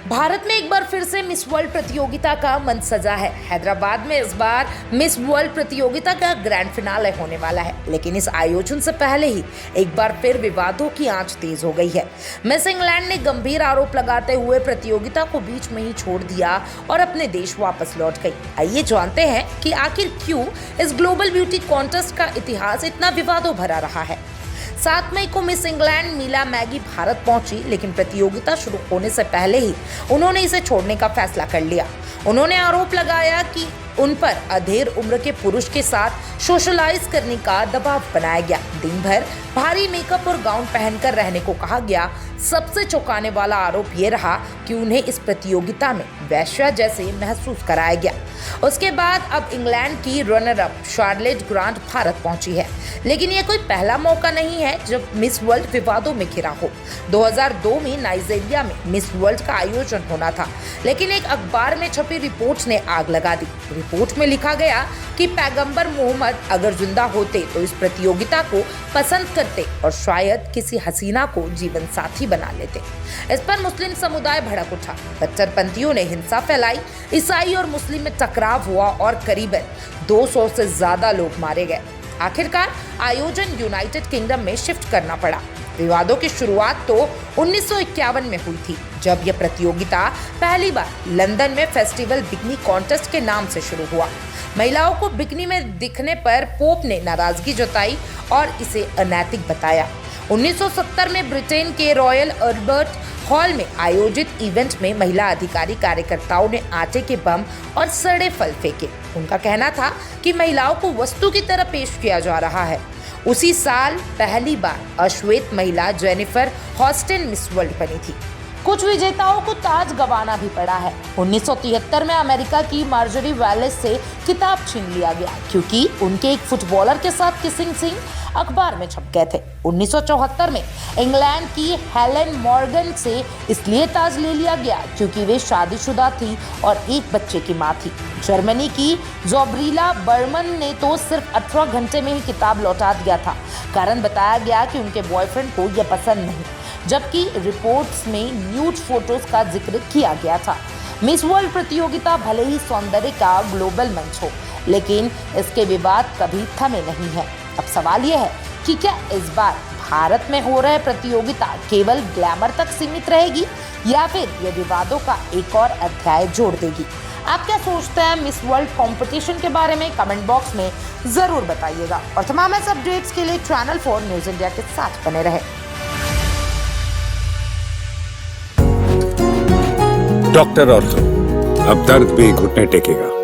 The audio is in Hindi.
भारत में एक बार फिर से मिस वर्ल्ड प्रतियोगिता का मंच सजा है। हैदराबाद में इस बार मिस वर्ल्ड प्रतियोगिता का ग्रैंड फिनाले होने वाला है, लेकिन इस आयोजन से पहले ही एक बार फिर विवादों की आंच तेज हो गई है। मिस इंग्लैंड ने गंभीर आरोप लगाते हुए प्रतियोगिता को बीच में ही छोड़ दिया और अपने देश वापस लौट गई। आइए जानते हैं कि आखिर क्यों इस ग्लोबल ब्यूटी कॉन्टेस्ट का इतिहास इतना विवादों भरा रहा है। 7 मई को मिस इंग्लैंड मीला मैगी भारत पहुंची, लेकिन प्रतियोगिता शुरू होने से पहले ही उन्होंने इसे छोड़ने का फैसला कर लिया। उन्होंने आरोप लगाया कि उन पर अधेड़ उम्र के पुरुष के साथ सोशलाइज करने का दबाव बनाया गया। दिन भर भारी मेकअप और गाउन पहनकर रहने को कहा गया। सबसे चौंकाने वाला आरोप ये रहा कि उन्हें इस प्रतियोगिता में वैश्या जैसे महसूस कराया गया। उसके बाद अब इंग्लैंड की runner up Charlotte grant Bharat पहुंची है, लेकिन यह कोई पहला मौका नहीं है जब मिस वर्ल्ड विवादों में घिरा हो। 2002 में नाइजीरिया में मिस वर्ल्ड का आयोजन होना था, लेकिन एक अखबार में छपी रिपोर्ट ने आग लगा दी। रिपोर्ट में लिखा गया कि पैगंबर मोहम्मद अगर जिंदा होते तो इस प्रतियोगिता को पसंद करते और शायद किसी हसीना को जीवन साथी बना लेते। इस पर मुस्लिम समुदाय भड़क उठा। कट्टरपंथियों ने हिंसा फैलाई, ईसाई और मुस्लिम में टकराव हुआ और करीबन 200 से ज्यादा लोग मारे गए। आखिरकार आयोजन यूनाइटेड किंगडम में शिफ्ट करना पड़ा। विवादों की शुरुआत तो 1951 में हुई थी, जब यह प्रतियोगिता पहली बार लंदन में फेस्टिवल बिकनी कॉन्टेस्ट के नाम से शुरू हुआ। महिलाओं को बिकनी में दिखने पर पोप ने नाराजगी जताई और इसे अनैतिक बताया। 1970 में ब्रिटेन के रॉयल अल्बर्ट हॉल में आयोजित इवेंट में महिला अधिकारी कार्यकर्ताओं ने आटे के बम और सड़े फल फेंके। उनका कहना था कि महिलाओं को वस्तु की तरह पेश किया जा रहा है। उसी साल पहली बार अश्वेत महिला जेनिफर हॉस्टन मिस वर्ल्ड बनी थी। कुछ विजेताओं को ताज गंवाना भी पड़ा है। 1973 में अमेरिका की मार्जरी वैलेस से खिताब छीन लिया गया, क्योंकि उनके एक फुटबॉलर के साथ किसिंग सीन अखबार में छप गए थे। 1974 में इंग्लैंड की हेलेन मॉर्गन से इसलिए ताज ले लिया गया क्योंकि वे शादीशुदा थी और एक बच्चे की मां थी। जर्मनी की जोब्रीला बर्मन ने तो सिर्फ 18 घंटे में ही किताब लौटा दिया था। कारण बताया गया कि उनके बॉयफ्रेंड को यह पसंद नहीं, जबकि रिपोर्ट्स में न्यूड फोटोज का जिक्र किया गया था। मिस वर्ल्ड प्रतियोगिता भले ही सौंदर्य का ग्लोबल मंच हो, लेकिन इसके विवाद कभी थमे नहीं है। अब सवाल यह है कि क्या इस बार भारत में हो रहे प्रतियोगिता केवल ग्लैमर तक सीमित रहेगी या फिर ये विवादों का एक और अध्याय जोड़ देगी? आप क्या सोचते हैं मिस वर्ल्ड कंपटीशन के बारे में? कमेंट बॉक्स में जरूर बताइएगा और तमाम ऐसे अपडेट्स के लिए चैनल 4 न्यूज़ इंडिया के साथ बने रहे। डॉक्टर ऑर्थो, अब दर्द भी घुटने टेकेगा।